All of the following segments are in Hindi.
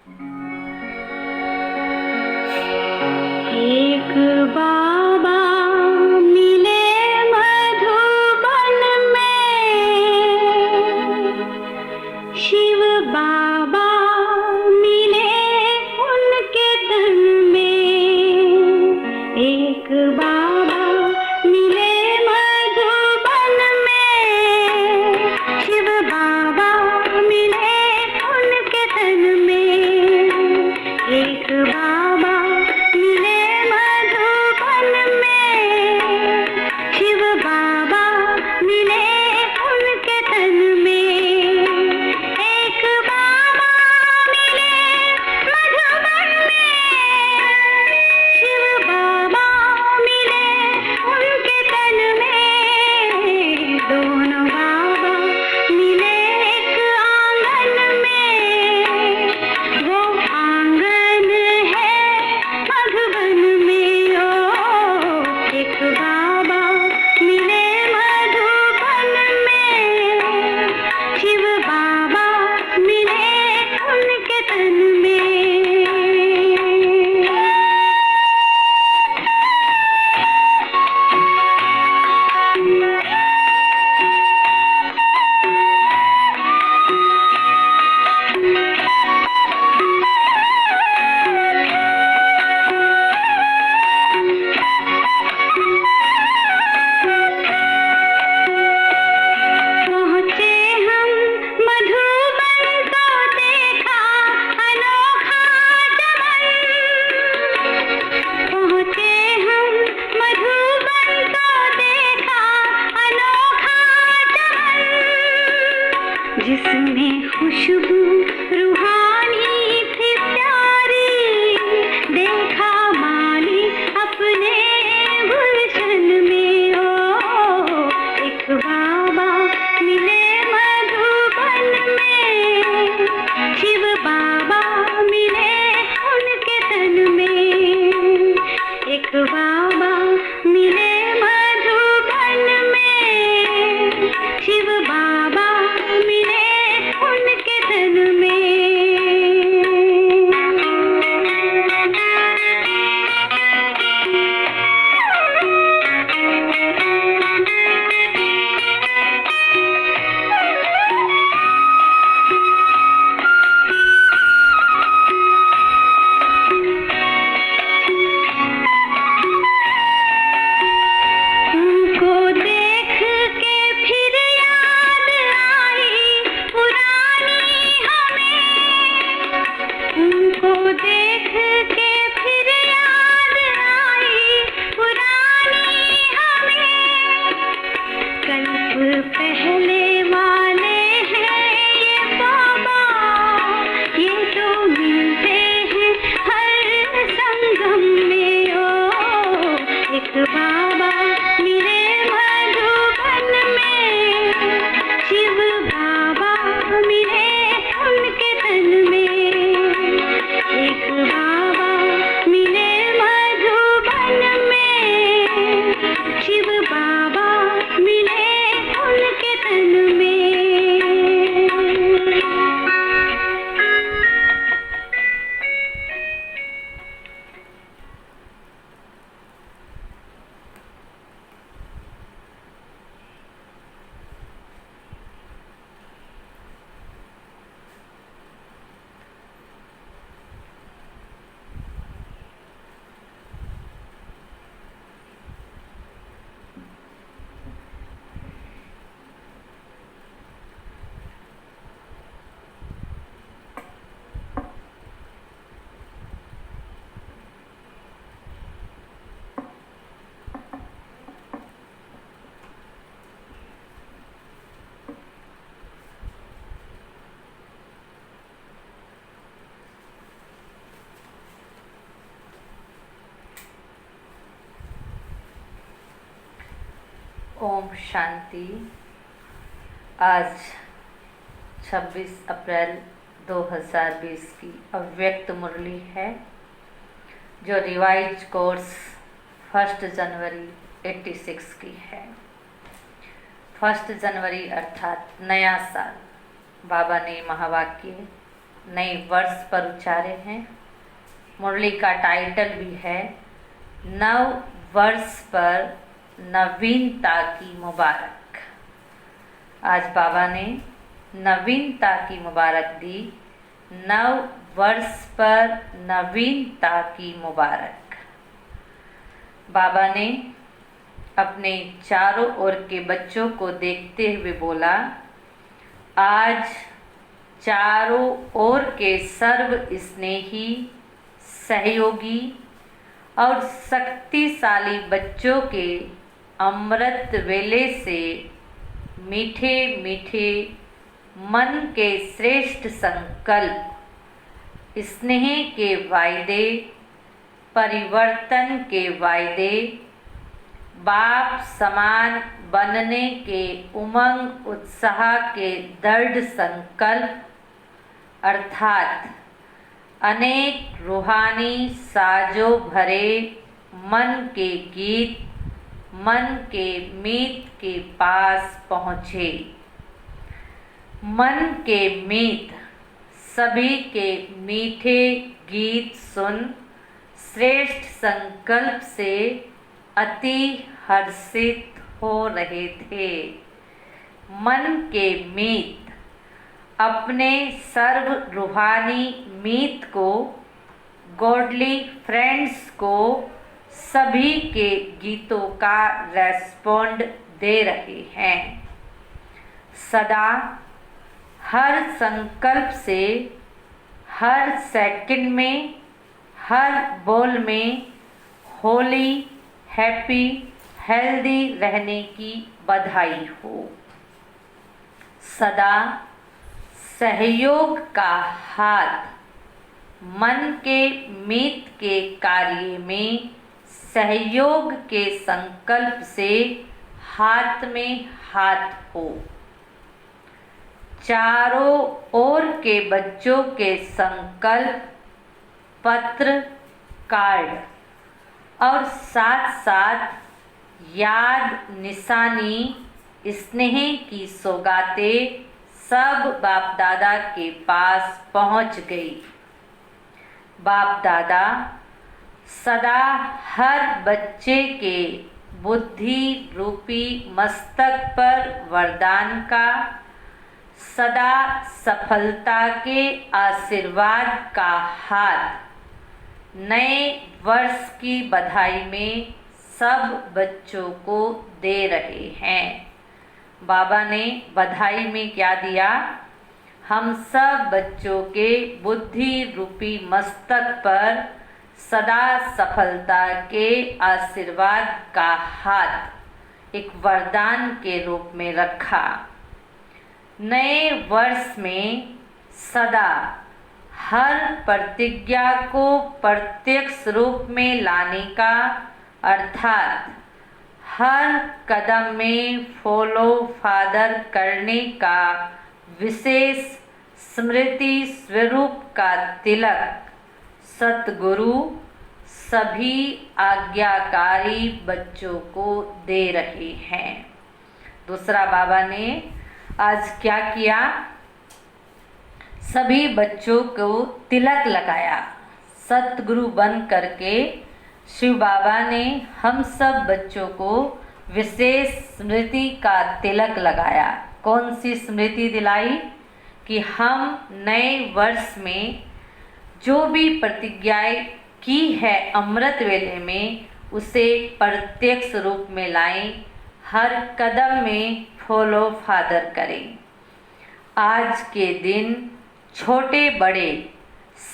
एक बाबा मिले मधुबन में, शिव बाबा मिले उनके तन में। एक बाबा मिले मधुबन में, शिव बाबा मिले उनके तन में। एक बाबा मिले मधुबन में, शिव बाबा मिले उनके तन में। एक बाबा मिले मधुबन में, शिव बाबा मिले उनके तन में। दोनों बाबा मिले एक आंगन में, वो आंगन है मधुबन में। ओ एक बाबा मिले मधुबन में, शिव बाबा मिले उनके तन में। पहुँचे हम मधुबन तो देखा अनोखा चमन। पहुँचे हम मधुबन तो देखा अनोखा चमन, जिसमें खुशबू रूहानी थी प्यारी। देखा माली अपने गुलशन में। ओ एक बाबा मिले मधुबन में, शिव बाबा मिले उनके तन में। एक बाबा मिले मधुबन में, शिव बाबा मिले उनके तन में। उनको देख के फिर याद आई पुरानी हमें। उनको देख के फिर याद आई पुरानी हमें। कल्प पहले वाले हैं ये बाबा, ये तो मिलते हैं हर संगम में। ओ एक बाबा मिले मधुबन में, शिव बाबा मिले उनके तन में। एक बाबा मिले मधुबन में, शिव बाबा मिले उनके तन में। ओम शांति। आज 26 अप्रैल 2020 की अव्यक्त मुरली है, जो रिवाइज कोर्स 1 जनवरी 86 की है। 1 जनवरी अर्थात नया साल। बाबा ने महावाक्य नए वर्ष पर उच्चारे हैं। मुरली का टाइटल भी है नव वर्ष पर नवीनता की मुबारक। आज बाबा ने नवीनता की मुबारक दी। नव वर्ष पर नवीनता की मुबारक। बाबा ने अपने चारों ओर के बच्चों को देखते हुए बोला, आज चारों ओर के सर्व स्नेही, सहयोगी और शक्तिशाली बच्चों के अमृत वेले से मीठे मीठे मन के श्रेष्ठ संकल्प, स्नेह के वायदे, परिवर्तन के वायदे, बाप समान बनने के उमंग उत्साह के दृढ़ संकल्प अर्थात अनेक रूहानी साजों भरे मन के गीत, मन के मीत के पास पहुँचे। मन के मीत सभी के मीठे गीत सुन श्रेष्ठ संकल्प से अति हर्षित हो रहे थे। मन के मीत अपने सर्व रूहानी मीत को, गॉडली फ्रेंड्स को सभी के गीतों का रेस्पॉन्ड दे रहे हैं। सदा हर संकल्प से, हर सेकंड में, हर बोल में होली, हैप्पी, हेल्दी रहने की बधाई हो। सदा सहयोग का हाथ मन के मीत के कार्य में सहयोग के संकल्प से हाथ में हाथ हो। चारों ओर के बच्चों के संकल्प, पत्र, कार्ड और साथ साथ याद, निशानी, स्नेह की सौगातें सब बाप दादा के पास पहुंच गई। बाप दादा सदा हर बच्चे के बुद्धि रूपी मस्तक पर वरदान का, सदा सफलता के आशीर्वाद का हाथ नए वर्ष की बधाई में सब बच्चों को दे रहे हैं। बाबा ने बधाई में क्या दिया? हम सब बच्चों के बुद्धि रूपी मस्तक पर सदा सफलता के आशीर्वाद का हाथ एक वरदान के रूप में रखा। नए वर्ष में सदा हर प्रतिज्ञा को प्रत्यक्ष रूप में लाने का अर्थात हर कदम में फॉलो फादर करने का विशेष स्मृति स्वरूप का तिलक सतगुरु सभी आज्ञाकारी बच्चों को दे रहे हैं। दूसरा बाबा ने आज क्या किया? सभी बच्चों को तिलक लगाया। सतगुरु बन करके शिव बाबा ने हम सब बच्चों को विशेष स्मृति का तिलक लगाया। कौन सी स्मृति दिलाई? कि हम नए वर्ष में जो भी प्रतिज्ञाएं की है अमृत वेले में उसे प्रत्यक्ष रूप में लाएं, हर कदम में फॉलो फादर करें। आज के दिन छोटे बड़े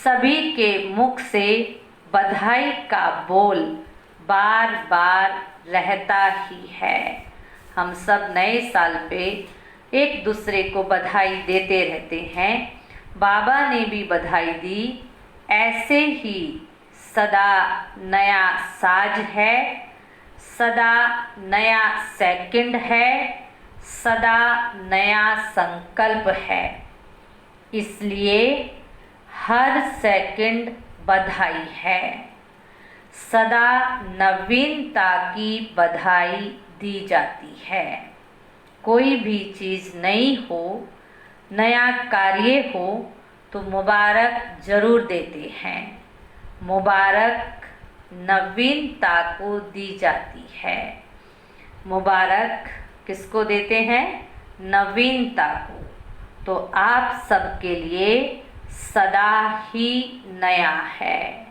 सभी के मुख से बधाई का बोल बार बार रहता ही है। हम सब नए साल पे एक दूसरे को बधाई देते रहते हैं। बाबा ने भी बधाई दी। ऐसे ही सदा नया साज है, सदा नया सेकंड है, सदा नया संकल्प है। इसलिए हर सेकंड बधाई है। सदा नवीनता की बधाई दी जाती है। कोई भी चीज़ नई हो, नया कार्य हो तो मुबारक जरूर देते हैं। मुबारक नवीनता को दी जाती है। मुबारक किसको देते हैं? नवीनता को। तो आप सबके लिए सदा ही नया है।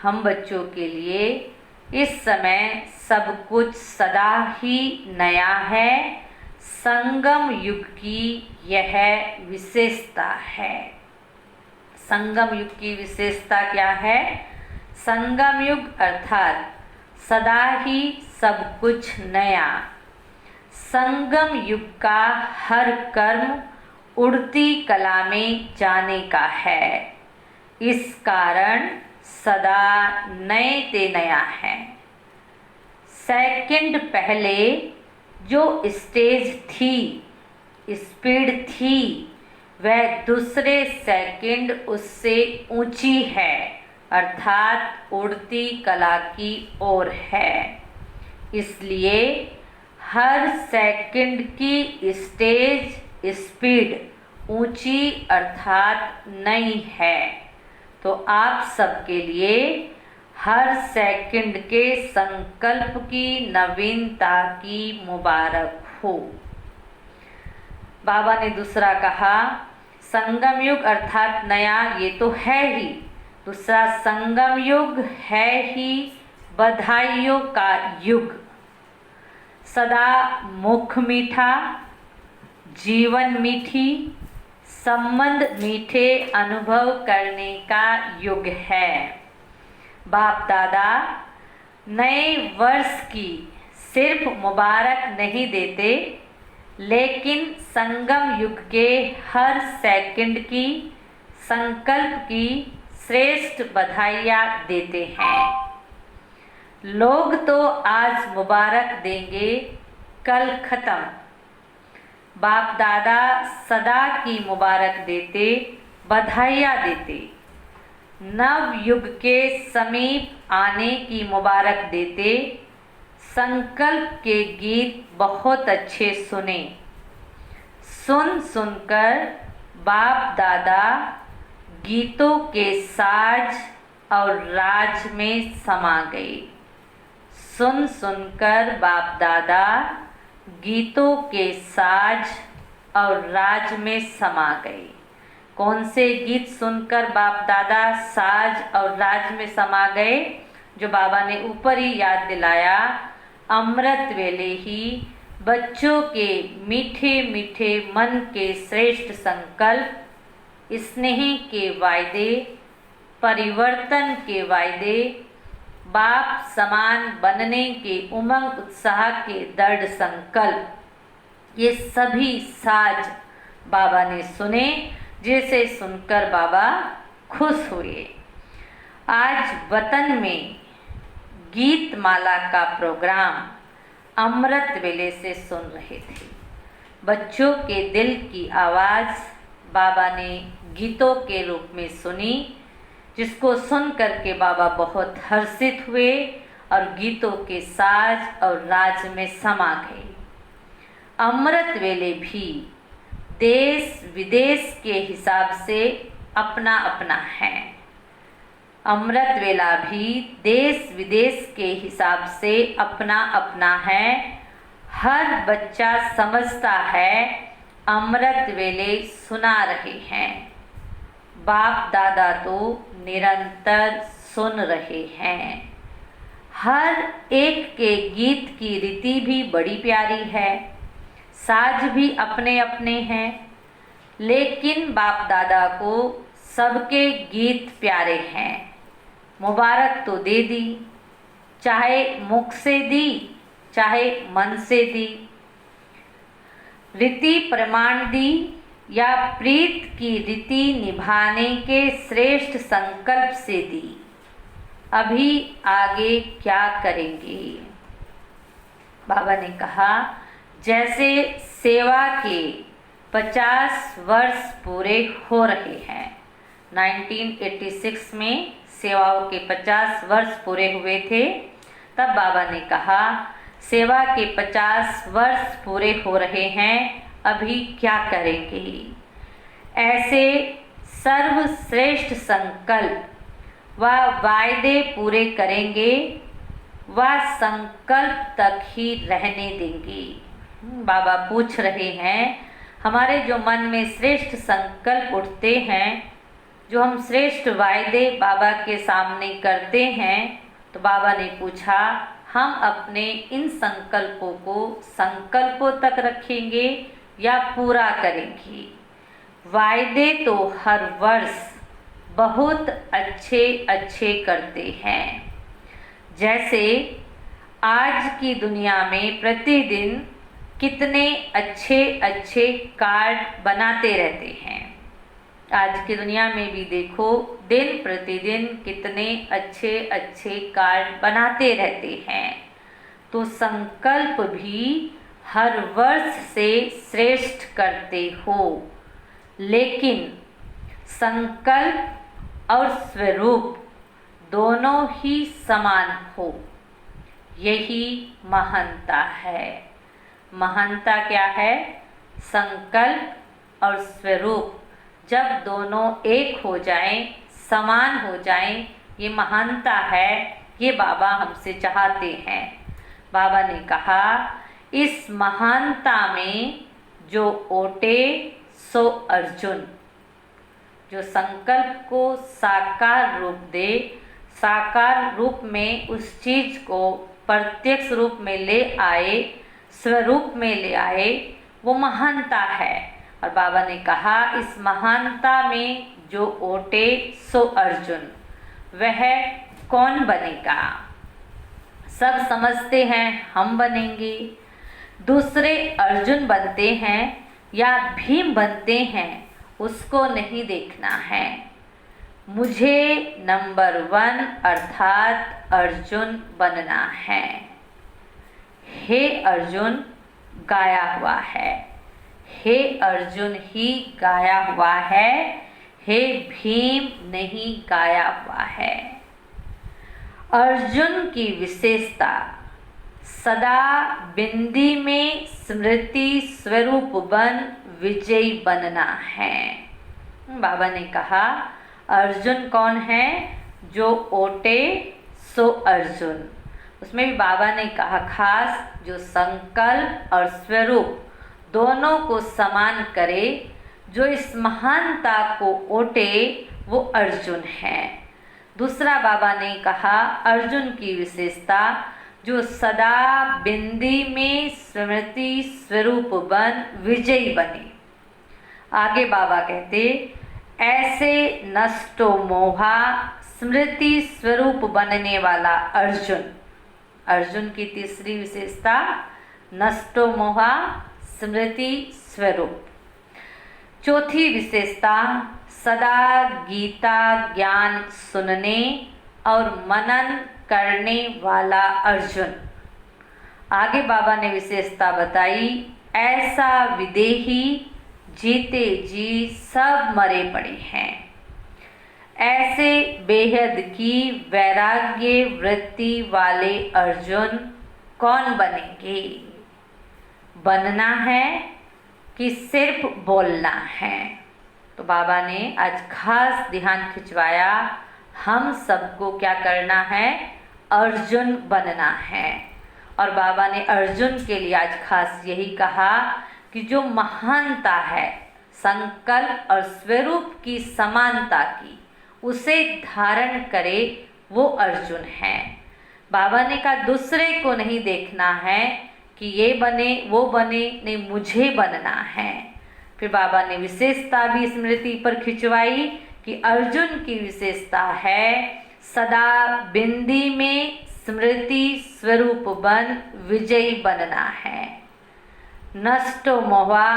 हम बच्चों के लिए इस समय सब कुछ सदा ही नया है। संगम युग की यह विशेषता है। संगम युग की विशेषता क्या है? संगम युग अर्थात सदा ही सब कुछ नया। संगम युग का हर कर्म उड़ती कला में जाने का है। इस कारण सदा नए ते नया है। सेकंड पहले जो स्टेज थी, स्पीड थी, वह दूसरे सेकंड उससे ऊंची है, अर्थात उड़ती कला की ओर है। इसलिए हर सेकंड की स्टेज स्पीड ऊंची अर्थात नई है। तो आप सबके लिए हर सेकंड के संकल्प की नवीनता की मुबारक हो। बाबा ने दूसरा कहा, संगम युग अर्थात नया, ये तो है ही। दूसरा, संगम युग है ही बधाइयों का युग। सदा मुख मीठा, जीवन मीठी, संबंध मीठे अनुभव करने का युग है। बाप दादा नए वर्ष की सिर्फ मुबारक नहीं देते, लेकिन संगम युग के हर सेकंड की संकल्प की श्रेष्ठ बधाइयाँ देते हैं। लोग तो आज मुबारक देंगे, कल खत्म। बाप दादा सदा की मुबारक देते, बधाइयाँ देते। नव युग के समीप आने की मुबारक देते। संकल्प के गीत बहुत अच्छे सुने। सुन सुनकर बाप दादा गीतों के साज और राज में समा गए। सुन सुनकर बाप दादा गीतों के साज और राज में समा गए। कौन से गीत सुनकर बाप दादा साज और राज में समा गए? जो बाबा ने ऊपर ही याद दिलाया, अमृत वेले ही बच्चों के मीठे मीठे मन के श्रेष्ठ संकल्प, स्नेह के वायदे, परिवर्तन के वायदे, बाप समान बनने के उमंग उत्साह के दृढ़ संकल्प, ये सभी साज बाबा ने सुने, जिसे सुनकर बाबा खुश हुए। आज वतन में गीत माला का प्रोग्राम अमृत वेले से सुन रहे थे। बच्चों के दिल की आवाज़ बाबा ने गीतों के रूप में सुनी, जिसको सुन करके बाबा बहुत हर्षित हुए और गीतों के साज और राज में समा गए। अमृत वेले भी देश विदेश के हिसाब से अपना अपना है। अमृत वेला भी देश विदेश के हिसाब से अपना अपना है। हर बच्चा समझता है अमृत वेले सुना रहे हैं। बाप दादा तो निरंतर सुन रहे हैं। हर एक के गीत की रीति भी बड़ी प्यारी है, साज भी अपने अपने हैं, लेकिन बाप दादा को सबके गीत प्यारे हैं। मुबारक तो दे दी, चाहे मुख से दी, चाहे मन से दी, रीति प्रमाण दी या प्रीत की रीति निभाने के श्रेष्ठ संकल्प से दी। अभी आगे क्या करेंगे? बाबा ने कहा, जैसे सेवा के 50 वर्ष पूरे हो रहे हैं। 1986 में सेवाओं के 50 वर्ष पूरे हुए थे। तब बाबा ने कहा, सेवा के 50 वर्ष पूरे हो रहे हैं, अभी क्या करेंगे? ऐसे सर्वश्रेष्ठ संकल्प व वायदे पूरे करेंगे व संकल्प तक ही रहने देंगे। बाबा पूछ रहे हैं, हमारे जो मन में श्रेष्ठ संकल्प उठते हैं, जो हम श्रेष्ठ वायदे बाबा के सामने करते हैं, तो बाबा ने पूछा हम अपने इन संकल्पों को संकल्पों तक रखेंगे या पूरा करेंगे। वायदे तो हर वर्ष बहुत अच्छे अच्छे करते हैं। जैसे आज की दुनिया में प्रतिदिन कितने अच्छे अच्छे कार्ड बनाते रहते हैं। आज की दुनिया में भी देखो, दिन प्रतिदिन कितने अच्छे अच्छे कार्ड बनाते रहते हैं। तो संकल्प भी हर वर्ष से श्रेष्ठ करते हो, लेकिन संकल्प और स्वरूप दोनों ही समान हो, यही महानता है। महानता क्या है? संकल्प और स्वरूप जब दोनों एक हो जाएं, समान हो जाएं, ये महानता है। ये बाबा हमसे चाहते हैं। बाबा ने कहा, इस महानता में जो ओटे सो अर्जुन, जो संकल्प को साकार रूप दे, साकार रूप में उस चीज को प्रत्यक्ष रूप में ले आए, स्वरूप में ले आए, वो महानता है। और बाबा ने कहा, इस महानता में जो ओटे सो अर्जुन, वह कौन बनेगा? सब समझते हैं हम बनेंगे, दूसरे अर्जुन बनते हैं या भीम बनते हैं, उसको नहीं देखना है। मुझे नंबर 1 अर्थात अर्जुन बनना है। हे अर्जुन गाया हुआ है, हे अर्जुन ही गाया हुआ है, हे भीम नहीं गाया हुआ है। अर्जुन की विशेषता सदा बिंदी में स्मृति स्वरूप बन विजयी बनना है। बाबा ने कहा, अर्जुन कौन है? जो ओटे सो अर्जुन। उसमें भी बाबा ने कहा खास, जो संकल्प और स्वरूप दोनों को समान करे, जो इस महानता को ओटे, वो अर्जुन है। दूसरा बाबा ने कहा, अर्जुन की विशेषता जो सदा बिंदी में स्मृति स्वरूप बन विजयी बने। आगे बाबा कहते, ऐसे नष्टो मोहा स्मृति स्वरूप बनने वाला अर्जुन। अर्जुन की तीसरी विशेषता नष्टो मोहा स्मृति स्वरूप। चौथी विशेषता सदा गीता ज्ञान सुनने और मनन करने वाला अर्जुन। आगे बाबा ने विशेषता बताई, ऐसा विदेही जीते जी सब मरे पड़े हैं। ऐसे बेहद की वैराग्य वृत्ति वाले अर्जुन कौन बनेंगे? बनना है कि सिर्फ बोलना है? तो बाबा ने आज खास ध्यान खिंचवाया, हम सबको क्या करना है? अर्जुन बनना है। और बाबा ने अर्जुन के लिए आज खास यही कहा कि जो महानता है संकल्प और स्वरूप की समानता की, उसे धारण करे, वो अर्जुन है। बाबा ने कहा दूसरे को नहीं देखना है कि ये बने वो बने, नहीं, मुझे बनना है। फिर बाबा ने विशेषता भी स्मृति पर खिंचवाई कि अर्जुन की विशेषता है सदा बिंदी में स्मृति स्वरूप बन विजयी बनना है। नष्टो मोहा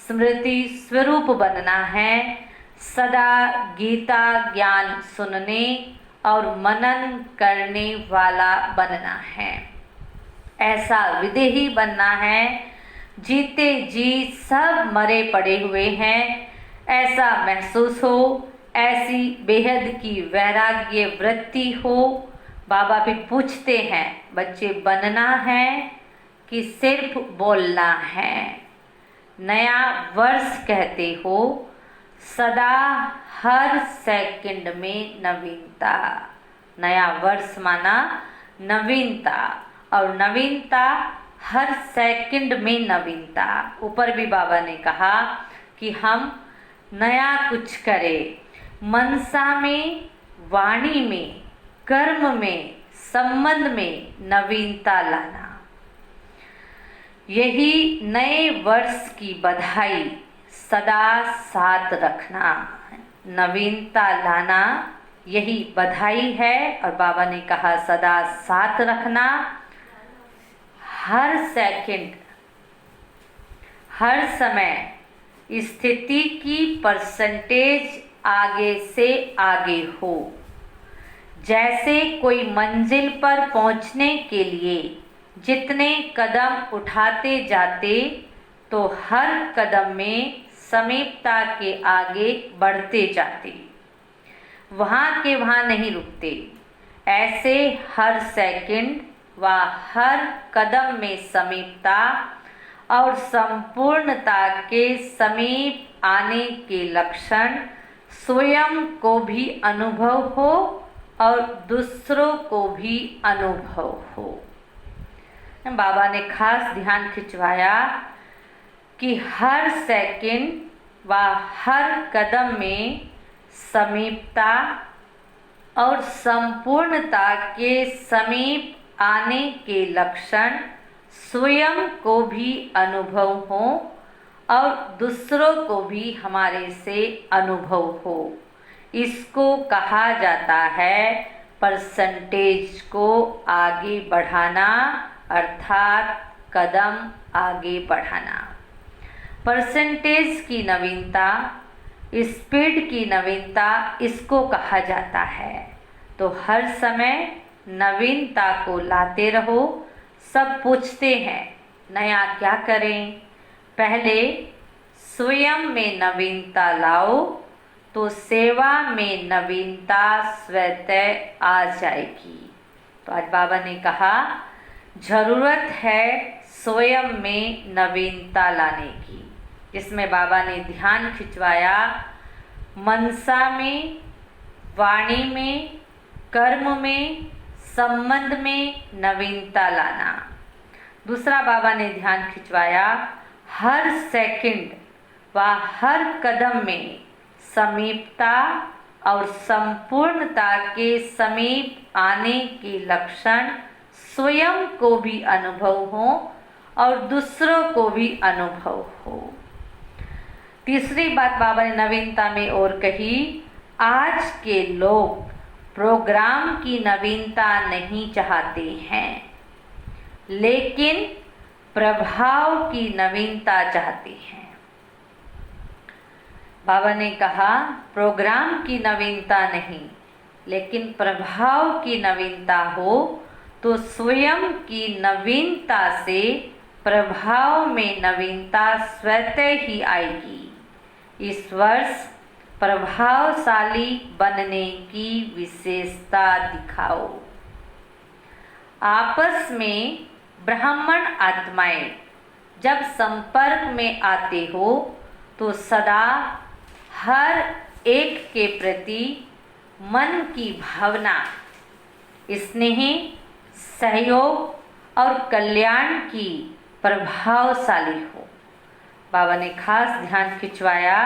स्मृति स्वरूप बनना है। सदा गीता ज्ञान सुनने और मनन करने वाला बनना है। ऐसा विदेही बनना है। जीते जी सब मरे पड़े हुए हैं, ऐसा महसूस हो, ऐसी बेहद की वैराग्य वृत्ति हो। बाबा भी पूछते हैं, बच्चे बनना है कि सिर्फ बोलना है? नया वर्ष कहते हो, सदा हर सेकंड में नवीनता। नया वर्ष माना नवीनता, और नवीनता हर सेकंड में नवीनता। ऊपर भी बाबा ने कहा कि हम नया कुछ करें, मनसा में, वाणी में, कर्म में, संबंध में नवीनता लाना। यही नए वर्ष की बधाई सदा साथ रखना, नवीनता लाना यही बधाई है। और बाबा ने कहा सदा साथ रखना। हर सेकंड, हर समय स्थिति की परसेंटेज आगे से आगे हो। जैसे कोई मंजिल पर पहुंचने के लिए जितने कदम उठाते जाते, तो हर कदम में समीपता के आगे बढ़ते जाते, वहाँ के वहाँ नहीं रुकते। ऐसे हर सेकंड व हर कदम में समीपता और संपूर्णता के समीप आने के लक्षण स्वयं को भी अनुभव हो और दूसरों को भी अनुभव हो। बाबा ने खास ध्यान खिंचवाया कि हर सेकंड व हर कदम में समीपता और संपूर्णता के समीप आने के लक्षण स्वयं को भी अनुभव हो और दूसरों को भी हमारे से अनुभव हो। इसको कहा जाता है परसेंटेज को आगे बढ़ाना, अर्थात कदम आगे बढ़ाना। परसेंटेज की नवीनता, स्पीड की नवीनता इसको कहा जाता है। तो हर समय नवीनता को लाते रहो। सब पूछते हैं नया क्या करें? पहले स्वयं में नवीनता लाओ, तो सेवा में नवीनता स्वतः आ जाएगी। तो आज बाबा ने कहा जरूरत है स्वयं में नवीनता लाने की, जिसमें बाबा ने ध्यान खिंचवाया मनसा में, वाणी में, कर्म में, संबंध में नवीनता लाना। दूसरा बाबा ने ध्यान खिंचवाया हर सेकंड व हर कदम में समीपता और संपूर्णता के समीप आने के लक्षण स्वयं को भी अनुभव हो और दूसरों को भी अनुभव हो। तीसरी बात बाबा ने नवीनता में और कही, आज के लोग प्रोग्राम की नवीनता नहीं चाहते हैं, लेकिन प्रभाव की नवीनता चाहते हैं। बाबा ने कहा प्रोग्राम की नवीनता नहीं, लेकिन प्रभाव की नवीनता हो तो स्वयं की नवीनता से प्रभाव में नवीनता स्वतः ही आएगी। इस वर्ष प्रभावशाली बनने की विशेषता दिखाओ। आपस में ब्राह्मण आत्माएं जब संपर्क में आते हो तो सदा हर एक के प्रति मन की भावना, स्नेह, सहयोग और कल्याण की प्रभावशाली हो। बाबा ने खास ध्यान खिंचवाया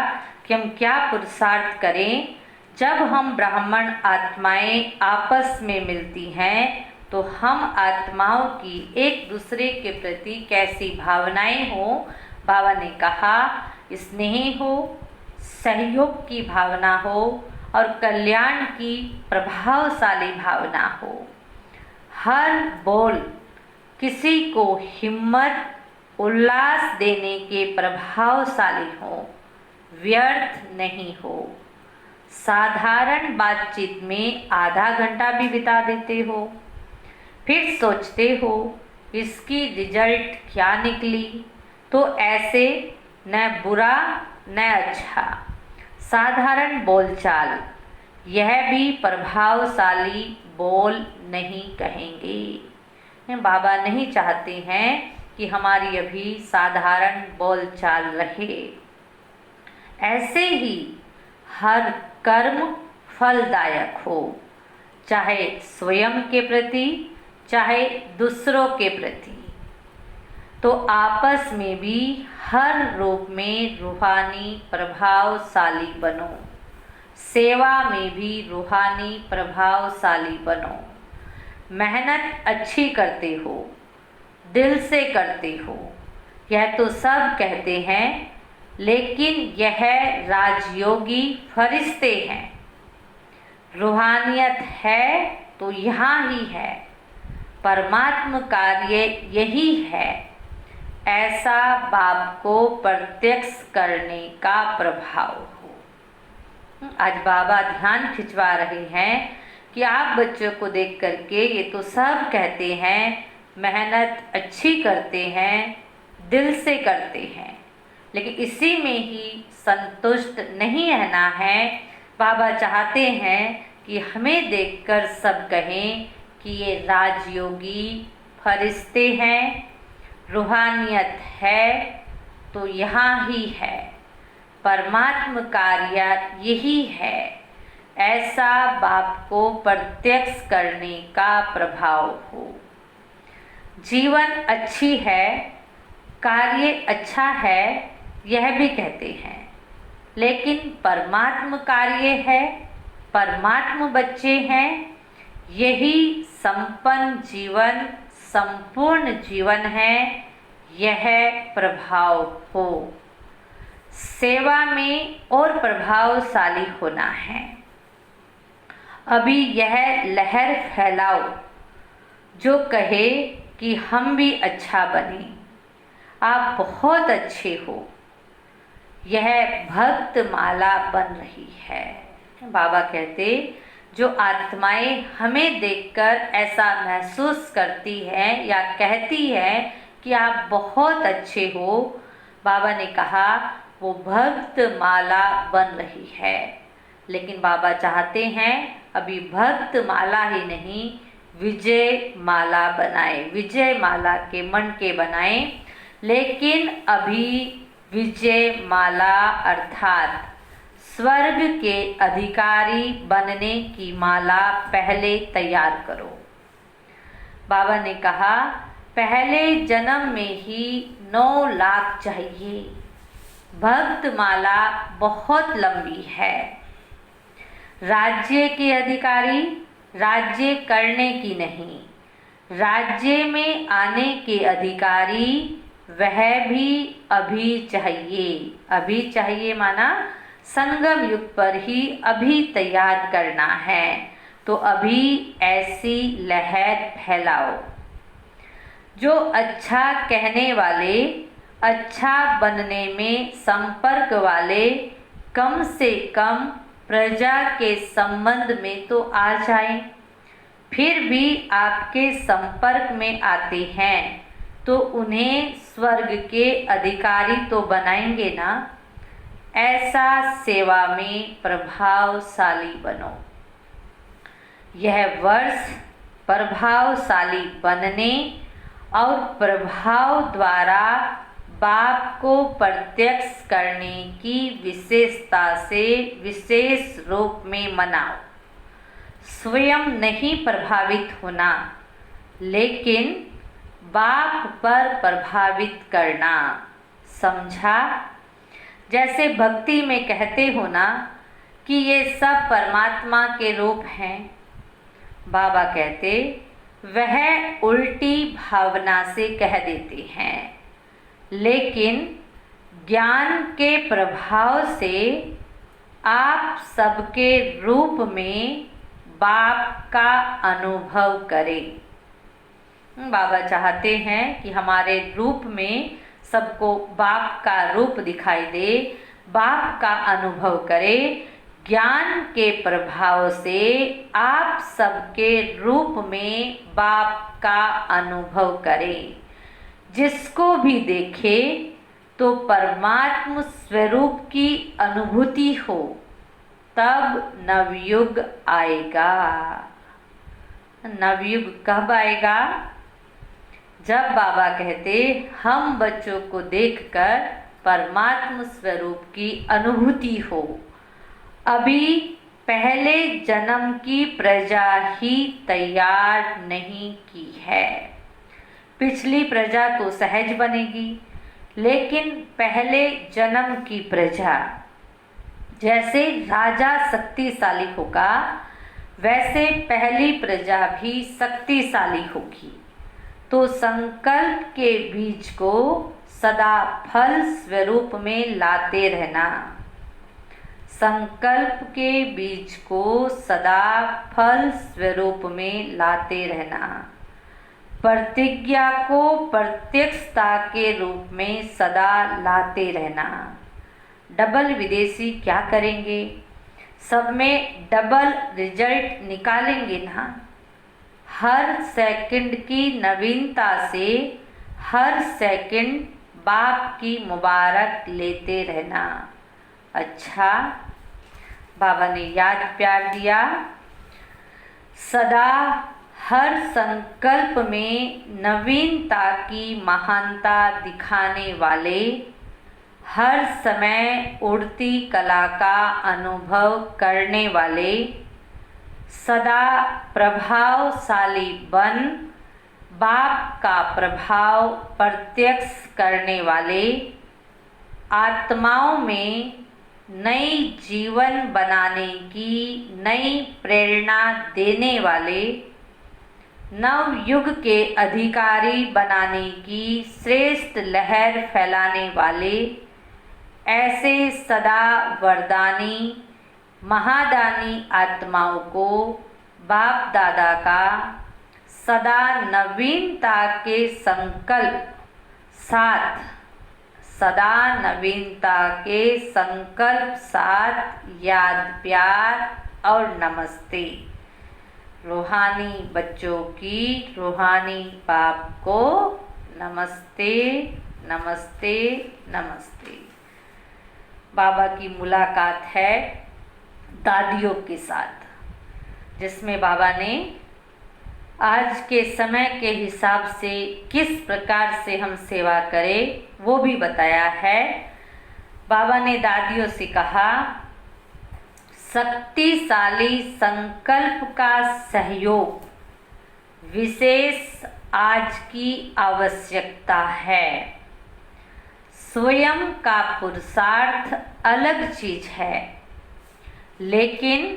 कि हम क्या पुरुषार्थ करें। जब हम ब्राह्मण आत्माएं आपस में मिलती हैं तो हम आत्माओं की एक दूसरे के प्रति कैसी भावनाएं हो। बाबा ने कहा स्नेह हो, सहयोग की भावना हो और कल्याण की प्रभावशाली भावना हो। हर बोल किसी को हिम्मत, उल्लास देने के प्रभावशाली हो, व्यर्थ नहीं हो। साधारण बातचीत में आधा घंटा भी बिता देते हो, फिर सोचते हो इसकी रिजल्ट क्या निकली, तो ऐसे न बुरा न अच्छा। साधारण बोलचाल, यह भी प्रभावशाली बोल नहीं कहेंगे। बाबा नहीं चाहते हैं कि हमारी अभी साधारण बोलचाल रहे। ऐसे ही हर कर्म फलदायक हो, चाहे स्वयं के प्रति चाहे दूसरों के प्रति। तो आपस में भी हर रूप में रूहानी प्रभावशाली बनो, सेवा में भी रूहानी प्रभावशाली बनो। मेहनत अच्छी करते हो, दिल से करते हो, यह तो सब कहते हैं, लेकिन यह राजयोगी फरिश्ते हैं। रूहानियत है तो यहाँ ही है, परमात्म कार्य यही है, ऐसा बाप को प्रत्यक्ष करने का प्रभाव हो। आज बाबा ध्यान खिंचवा रहे हैं कि आप बच्चों को देख करके ये तो सब कहते हैं, मेहनत अच्छी करते हैं, दिल से करते हैं, लेकिन इसी में ही संतुष्ट नहीं रहना है। बाबा चाहते हैं कि हमें देखकर सब कहें कि ये राजयोगी फरिश्ते हैं, रूहानियत है तो यहाँ ही है, परमात्म कार्य यही है, ऐसा बाप को प्रत्यक्ष करने का प्रभाव हो। जीवन अच्छी है, कार्य अच्छा है, यह भी कहते हैं, लेकिन परमात्म कार्य है, परमात्म बच्चे हैं, यही संपन्न जीवन, संपूर्ण जीवन है, यह प्रभाव हो। सेवा में और प्रभावशाली होना है। अभी यह लहर फैलाओ जो कहे कि हम भी अच्छा बने, आप बहुत अच्छे हो, यह भक्त माला बन रही है। बाबा कहते जो आत्माएं हमें देखकर ऐसा महसूस करती हैं या कहती हैं कि आप बहुत अच्छे हो, बाबा ने कहा वो भक्त माला बन रही है। लेकिन बाबा चाहते हैं अभी भक्त माला ही नहीं, विजय माला बनाए, विजय माला के मन के बनाए। लेकिन अभी विजय माला अर्थात स्वर्ग के अधिकारी बनने की माला पहले तैयार करो। बाबा ने कहा पहले जन्म में ही 9 लाख चाहिए। भक्त माला बहुत लंबी है। राज्य के अधिकारी राज्य करने की नहीं, राज्य में आने के अधिकारी वह भी अभी चाहिए। अभी चाहिए माना संगम युग पर ही अभी तैयार करना है। तो अभी ऐसी लहर फैलाओ जो अच्छा कहने वाले, अच्छा बनने में संपर्क वाले कम से कम प्रजा के संबंध में तो आ जाएं। फिर भी आपके संपर्क में आते हैं तो उन्हें स्वर्ग के अधिकारी तो बनाएंगे ना। ऐसा सेवा में प्रभावशाली बनो। यह वर्ष प्रभावशाली बनने और प्रभाव द्वारा बाप को प्रत्यक्ष करने की विशेषता से विशेष रूप में मनाओ। स्वयं नहीं प्रभावित होना, लेकिन बाप पर प्रभावित करना। समझा? जैसे भक्ति में कहते हो ना कि ये सब परमात्मा के रूप हैं। बाबा कहते वह उल्टी भावना से कह देते हैं, लेकिन ज्ञान के प्रभाव से आप सबके रूप में बाप का अनुभव करें। बाबा चाहते हैं कि हमारे रूप में सबको बाप का रूप दिखाई दे, बाप का अनुभव करें। ज्ञान के प्रभाव से आप सबके रूप में बाप का अनुभव करें। जिसको भी देखे तो परमात्म स्वरूप की अनुभूति हो, तब नवयुग आएगा। नवयुग कब आएगा? जब बाबा कहते हम बच्चों को देखकर परमात्म स्वरूप की अनुभूति हो अभी पहले जन्म की प्रजा ही तैयार नहीं की है। पिछली प्रजा तो सहज बनेगी, लेकिन पहले जन्म की प्रजा, जैसे राजा शक्तिशाली होगा वैसे पहली प्रजा भी शक्तिशाली होगी। तो संकल्प के बीज को सदा फल स्वरूप में लाते रहना। संकल्प के बीज को सदा फल स्वरूप में लाते रहना। प्रतिज्ञा को प्रत्यक्षता के रूप में सदा लाते रहना। डबल विदेशी क्या करेंगे? सब में डबल रिजल्ट निकालेंगे ना। हर सेकंड की नवीनता से हर सेकंड बाप की मुबारक लेते रहना। अच्छा, बाबा ने याद प्यार दिया। सदा हर संकल्प में नवीनता की महानता दिखाने वाले, हर समय उड़ती कला का अनुभव करने वाले, सदा प्रभावशाली बन बाप का प्रभाव प्रत्यक्ष करने वाले, आत्माओं में नई जीवन बनाने की नई प्रेरणा देने वाले, नव युग के अधिकारी बनाने की श्रेष्ठ लहर फैलाने वाले, ऐसे सदा वरदानी महादानी आत्माओं को बाप दादा का सदा नवीनता के संकल्प साथ, सदा नवीनता के संकल्प साथ याद प्यार और नमस्ते। रूहानी बच्चों की रूहानी बाप को नमस्ते नमस्ते नमस्ते। बाबा की मुलाकात है दादियों के साथ, जिसमें बाबा ने आज के समय के हिसाब से किस प्रकार से हम सेवा करें वो भी बताया है। बाबा ने दादियों से कहा, शक्तिशाली संकल्प का सहयोग विशेष आज की आवश्यकता है। स्वयं का पुरुषार्थ अलग चीज है, लेकिन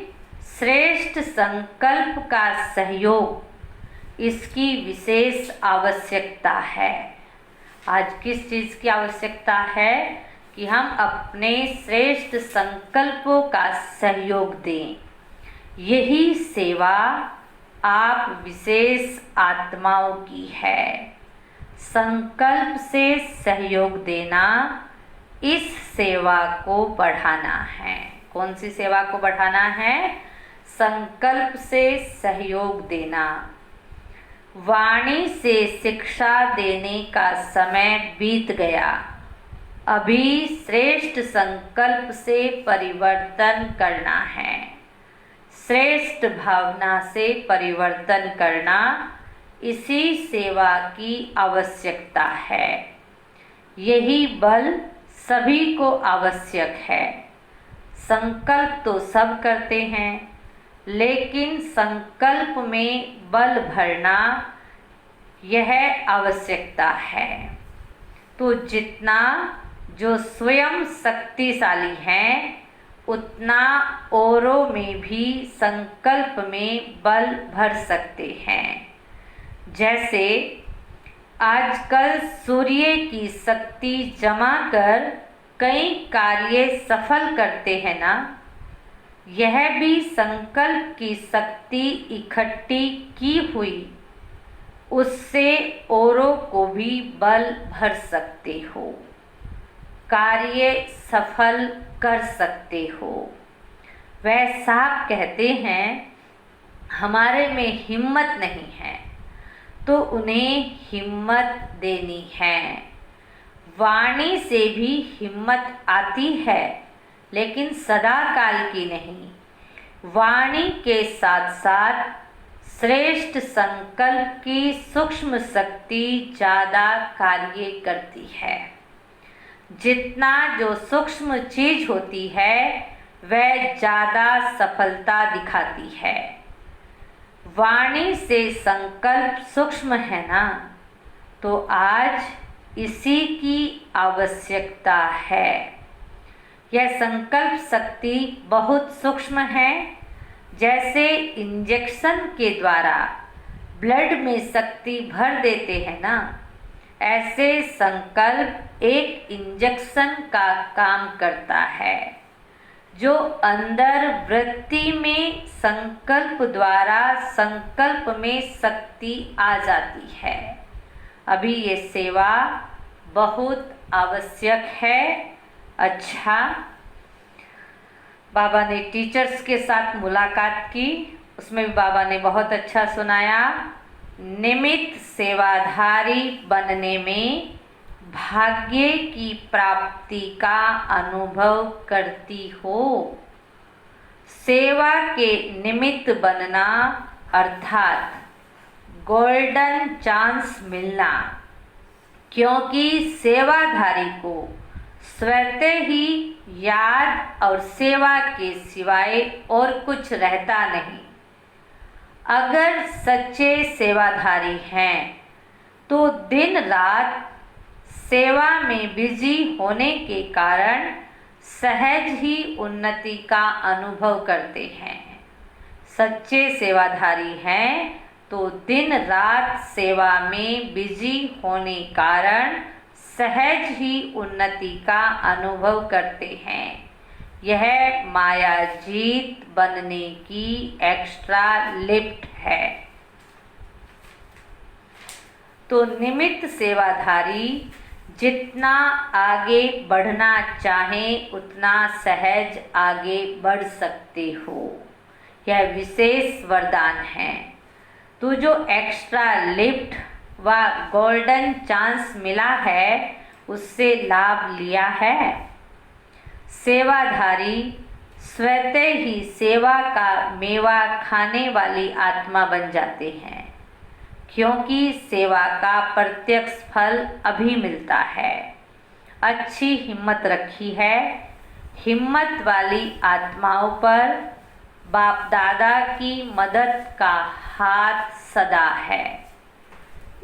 श्रेष्ठ संकल्प का सहयोग इसकी विशेष आवश्यकता है। आज किस चीज़ की आवश्यकता है? कि हम अपने श्रेष्ठ संकल्पों का सहयोग दें। यही सेवा आप विशेष आत्माओं की है। संकल्प से सहयोग देना, इस सेवा को बढ़ाना है। कौन सी सेवा को बढ़ाना है? संकल्प से सहयोग देना। वाणी से शिक्षा देने का समय बीत गया। अभी श्रेष्ठ संकल्प से परिवर्तन करना है। श्रेष्ठ भावना से परिवर्तन करना, इसी सेवा की आवश्यकता है। यही बल सभी को आवश्यक है। संकल्प तो सब करते हैं, लेकिन संकल्प में बल भरना यह आवश्यकता है। तो जितना जो स्वयं शक्तिशाली हैं, उतना औरों में भी संकल्प में बल भर सकते हैं। जैसे आजकल सूर्य की शक्ति जमा कर कई कार्य सफल करते हैं ना, यह भी संकल्प की शक्ति इकट्ठी की हुई, उससे औरों को भी बल भर सकते हो, कार्य सफल कर सकते हो। वह साहब कहते हैं हमारे में हिम्मत नहीं है, तो उन्हें हिम्मत देनी है। वाणी से भी हिम्मत आती है, लेकिन सदा काल की नहीं। वाणी के साथ साथ श्रेष्ठ संकल्प की सूक्ष्म शक्ति ज़्यादा कार्य करती है। जितना जो सूक्ष्म चीज होती है, वह ज़्यादा सफलता दिखाती है। वाणी से संकल्प सूक्ष्म है ना, तो आज इसी की आवश्यकता है। यह संकल्प शक्ति बहुत सूक्ष्म है। जैसे इंजेक्शन के द्वारा ब्लड में शक्ति भर देते हैं ना, ऐसे संकल्प एक इंजेक्शन का काम करता है, जो अंदर वृत्ति में संकल्प द्वारा संकल्प में शक्ति आ जाती है। अभी ये सेवा बहुत आवश्यक है। अच्छा, बाबा ने टीचर्स के साथ मुलाकात की, उसमें भी बाबा ने बहुत अच्छा सुनाया। निमित्त सेवाधारी बनने में भाग्य की प्राप्ति का अनुभव करती हो। सेवा के निमित्त बनना अर्थात गोल्डन चांस मिलना, क्योंकि सेवाधारी को स्वतः ही याद और सेवा के सिवाय और कुछ रहता नहीं। अगर सच्चे सेवाधारी हैं तो दिन रात सेवा में बिजी होने के कारण सहज ही उन्नति का अनुभव करते हैं। सच्चे सेवाधारी हैं तो दिन रात सेवा में बिजी होने कारण सहज ही उन्नति का अनुभव करते हैं। यह मायाजीत बनने की एक्स्ट्रा लिफ्ट है। तो निमित्त सेवाधारी जितना आगे बढ़ना चाहें उतना सहज आगे बढ़ सकते हो। यह विशेष वरदान है। तो जो एक्स्ट्रा लिफ्ट व गोल्डन चांस मिला है उससे लाभ लिया है। सेवाधारी स्वतः ही सेवा का मेवा खाने वाली आत्मा बन जाते हैं, क्योंकि सेवा का प्रत्यक्ष फल अभी मिलता है। अच्छी हिम्मत रखी है। हिम्मत वाली आत्माओं पर बाप दादा की मदद का हाथ सदा है।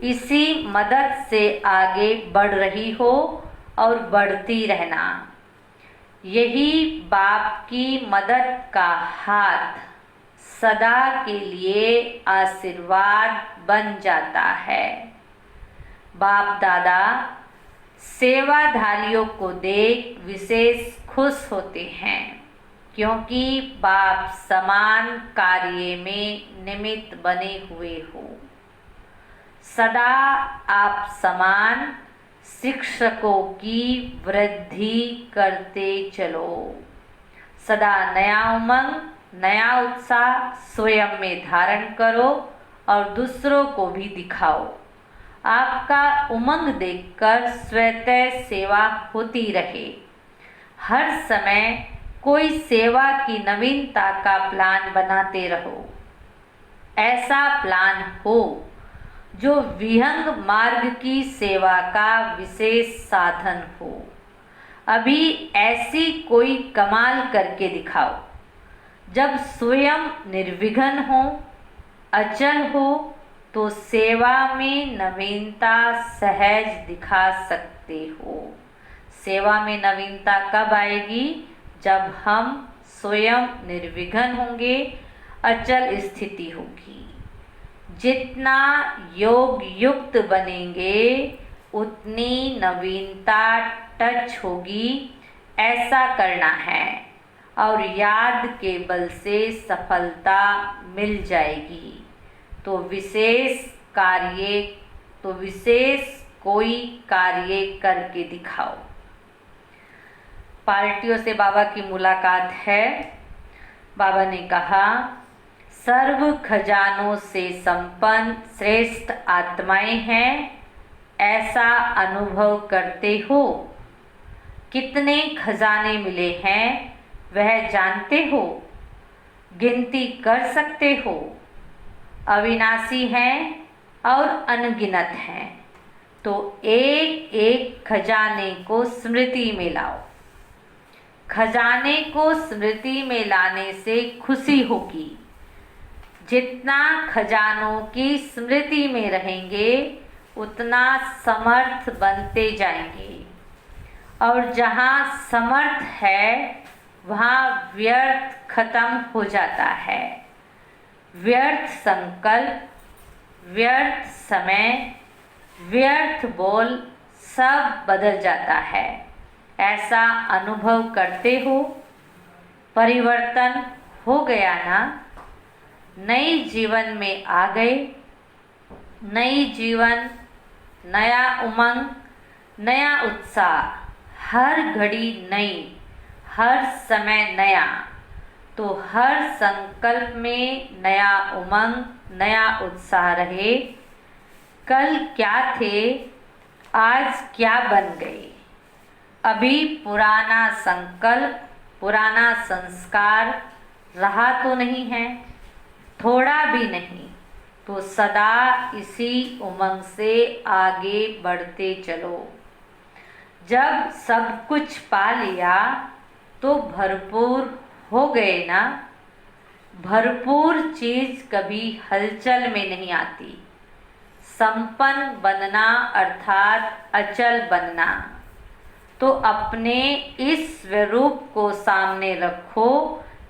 इसी मदद से आगे बढ़ रही हो और बढ़ती रहना। यही बाप की मदद का हाथ सदा के लिए आशीर्वाद बन जाता है। बाप दादा सेवाधारियों को देख विशेष खुश होते हैं, क्योंकि बाप समान कार्य में निमित्त बने हुए हो। सदा आप समान शिक्षकों की वृद्धि करते चलो। सदा नया उमंग, नया उत्साह स्वयं में धारण करो और दूसरों को भी दिखाओ। आपका उमंग देखकर स्वतः सेवा होती रहे। हर समय कोई सेवा की नवीनता का प्लान बनाते रहो। ऐसा प्लान हो जो विहंग मार्ग की सेवा का विशेष साधन हो। अभी ऐसी कोई कमाल करके दिखाओ। जब स्वयं निर्विघ्न हो, अचल हो, तो सेवा में नवीनता सहज दिखा सकते हो। सेवा में नवीनता कब आएगी? जब हम स्वयं निर्विघ्न होंगे, अचल स्थिति होगी। जितना योग युक्त बनेंगे उतनी नवीनता टच होगी। ऐसा करना है और याद के बल से सफलता मिल जाएगी। तो विशेष कोई कार्य करके दिखाओ। पार्टियों से बाबा की मुलाकात है। बाबा ने कहा, सर्व खजानों से संपन्न श्रेष्ठ आत्माएं हैं, ऐसा अनुभव करते हो। कितने खजाने मिले हैं वह जानते हो? गिनती कर सकते हो? अविनाशी हैं और अनगिनत हैं। तो एक एक खजाने को स्मृति में लाओ। खजाने को स्मृति में लाने से खुशी होगी। जितना खजानों की स्मृति में रहेंगे उतना समर्थ बनते जाएंगे, और जहाँ समर्थ है वहाँ व्यर्थ खत्म हो जाता है। व्यर्थ संकल्प, व्यर्थ समय, व्यर्थ बोल सब बदल जाता है। ऐसा अनुभव करते हो? परिवर्तन हो गया ना? नई जीवन में आ गए। नई जीवन, नया उमंग, नया उत्साह, हर घड़ी नई, हर समय नया। तो हर संकल्प में नया उमंग, नया उत्साह रहे। कल क्या थे, आज क्या बन गए। अभी पुराना संकल्प, पुराना संस्कार रहा तो नहीं है, थोड़ा भी नहीं। तो सदा इसी उमंग से आगे बढ़ते चलो। जब सब कुछ पा लिया तो भरपूर हो गए ना। भरपूर चीज कभी हलचल में नहीं आती। संपन्न बनना अर्थात अचल बनना। तो अपने इस स्वरूप को सामने रखो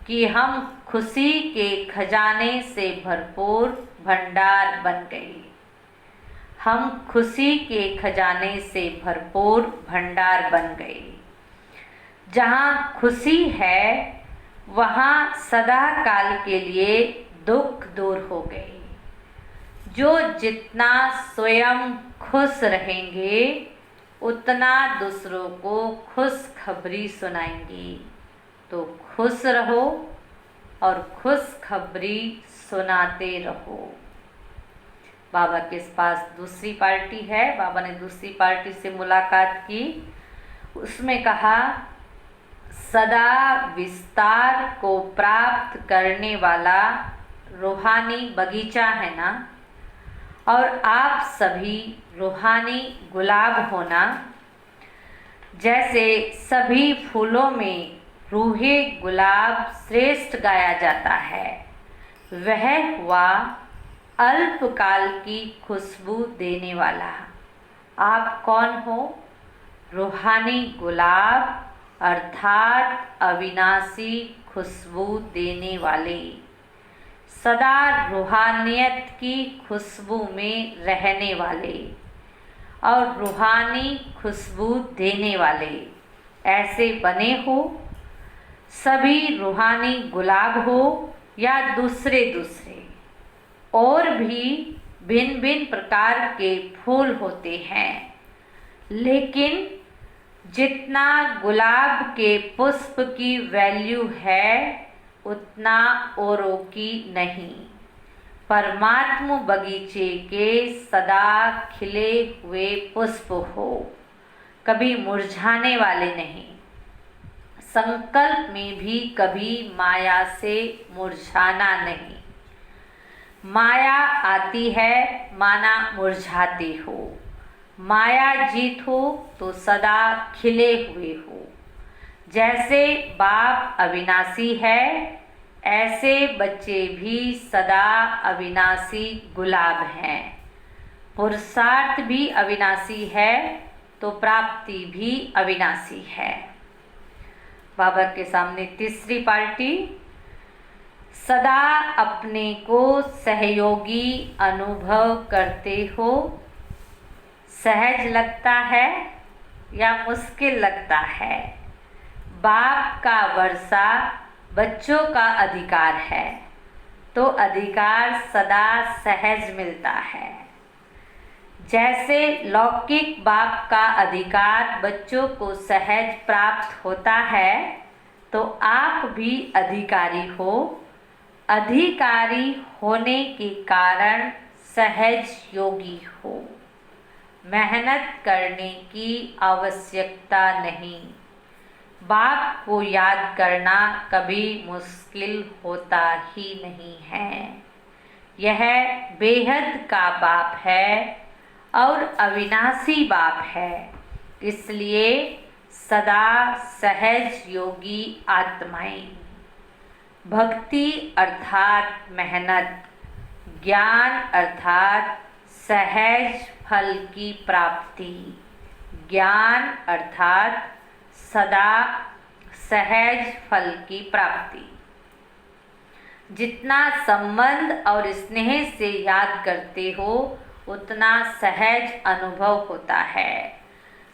कि हम खुशी के खजाने से भरपूर भंडार बन गए। हम खुशी के खजाने से भरपूर भंडार बन गए। जहाँ खुशी है वहाँ सदा काल के लिए दुख दूर हो गए। जो जितना स्वयं खुश रहेंगे उतना दूसरों को खुशखबरी सुनाएंगे। तो खुश रहो और खुशखबरी सुनाते रहो। बाबा के पास दूसरी पार्टी है। बाबा ने दूसरी पार्टी से मुलाकात की। उसमें कहा, सदा विस्तार को प्राप्त करने वाला रूहानी बगीचा है ना, और आप सभी रूहानी गुलाब होना। जैसे सभी फूलों में रूहे गुलाब श्रेष्ठ गाया जाता है, वह हुआ अल्पकाल की खुशबू देने वाला। आप कौन हो? रूहानी गुलाब अर्थात अविनाशी खुशबू देने वाले, सदा रूहानियत की खुशबू में रहने वाले और रूहानी खुशबू देने वाले। ऐसे बने हो। सभी रूहानी गुलाब हो या दूसरे दूसरे, और भी भिन्न भिन्न प्रकार के फूल होते हैं, लेकिन जितना गुलाब के पुष्प की वैल्यू है उतना औरों की नहीं। परमात्मा बगीचे के सदा खिले हुए पुष्प हो, कभी मुरझाने वाले नहीं। संकल्प में भी कभी माया से मुरझाना नहीं। माया आती है माना मुरझाते हो, माया जीत हो तो सदा खिले हुए हो। जैसे बाप अविनाशी है, ऐसे बच्चे भी सदा अविनाशी गुलाब हैं। पुरुषार्थ भी अविनाशी है तो प्राप्ति भी अविनाशी है। बाबा के सामने तीसरी पार्टी, सदा अपने को सहयोगी अनुभव करते हो। सहज लगता है या मुश्किल लगता है? बाप का वर्षा बच्चों का अधिकार है, तो अधिकार सदा सहज मिलता है। जैसे लौकिक बाप का अधिकार बच्चों को सहज प्राप्त होता है, तो आप भी अधिकारी हो। अधिकारी होने के कारण सहज योगी हो। मेहनत करने की आवश्यकता नहीं। बाप को याद करना कभी मुश्किल होता ही नहीं है। यह बेहद का बाप है और अविनाशी बाप है, इसलिए सदा सहज योगी आत्माएं। भक्ति अर्थात मेहनत, ज्ञान अर्थात सहज फल की प्राप्ति। ज्ञान अर्थात सदा सहज फल की प्राप्ति। जितना संबंध और स्नेह से याद करते हो उतना सहज अनुभव होता है।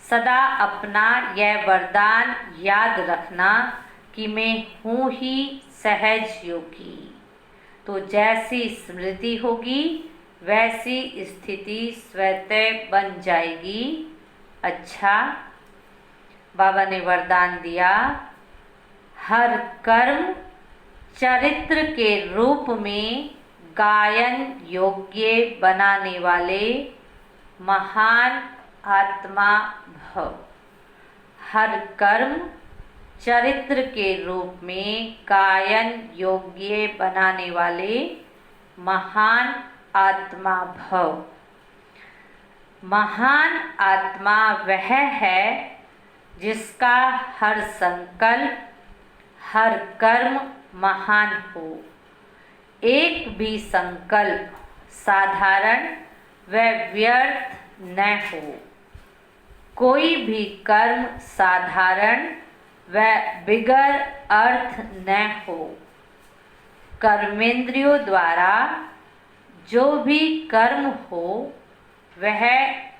सदा अपना यह वरदान याद रखना कि मैं हूँ ही सहज योगी। तो जैसी स्मृति होगी वैसी स्थिति स्वतः बन जाएगी। अच्छा, बाबा ने वरदान दिया, हर कर्म चरित्र के रूप में गायन योग्य बनाने वाले महान आत्मा भव। हर कर्म चरित्र के रूप में गायन योग्य बनाने वाले महान आत्मा भव। महान आत्मा वह है जिसका हर संकल्प, हर कर्म महान हो। एक भी संकल्प साधारण व व्यर्थ न हो। कोई भी कर्म साधारण व बिगर अर्थ न हो। कर्मेंद्रियों द्वारा जो भी कर्म हो वह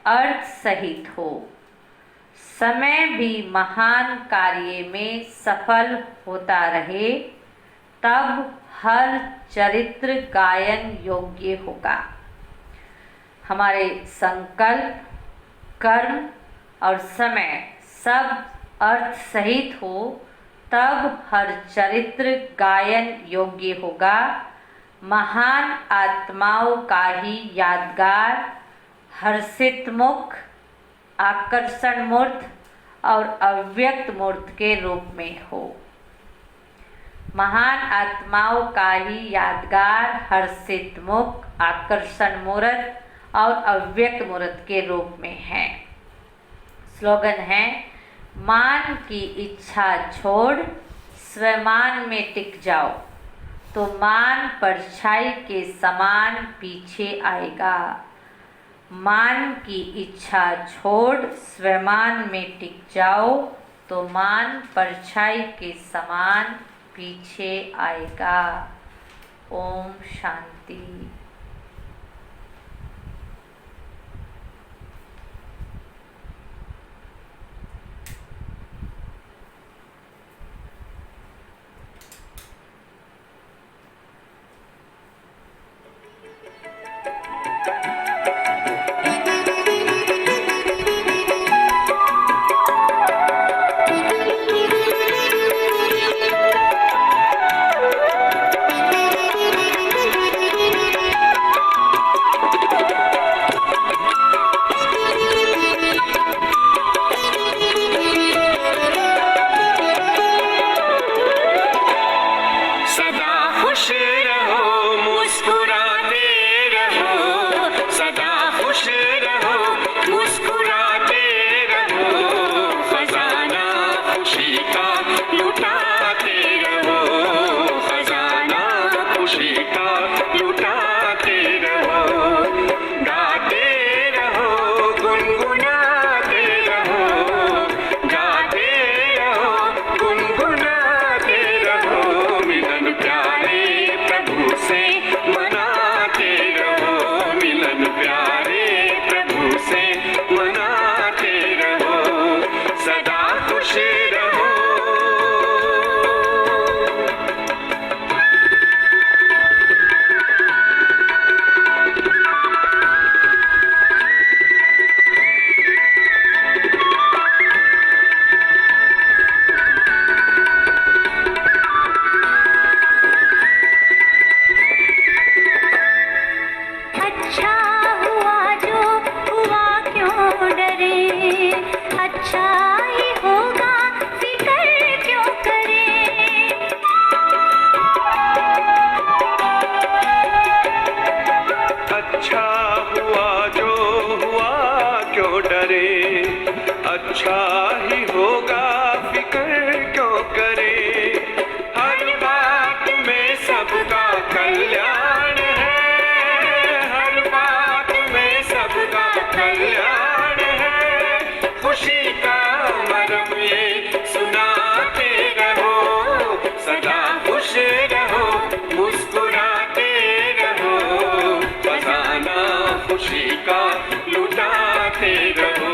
अर्थ सहित हो। समय भी महान कार्य में सफल होता रहे, तब हर चरित्र गायन योग्य होगा। हमारे संकल्प, कर्म और समय सब अर्थ सहित हो, तब हर चरित्र गायन योग्य होगा। महान आत्माओं का ही यादगार हर्षित मुख, आकर्षण मूर्त और अव्यक्त मूर्त के रूप में हो। महान आत्माओं का ही यादगार हर्षित मुख, आकर्षण मूर्त और अव्यक्त मूर्त के रूप में है। स्लोगन है, मान की इच्छा छोड़ स्वमान में टिक जाओ तो मान परछाई के समान पीछे आएगा। मान की इच्छा छोड़ स्वमान में टिक जाओ तो मान परछाई के समान पीछे आएगा। ओम शांति। सदा खुश रहो, मुस्कुराते रहो, खजाना खुशी का लुटाते रहो,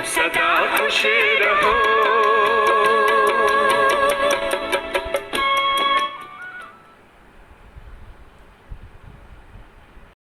सदा खुश रहो।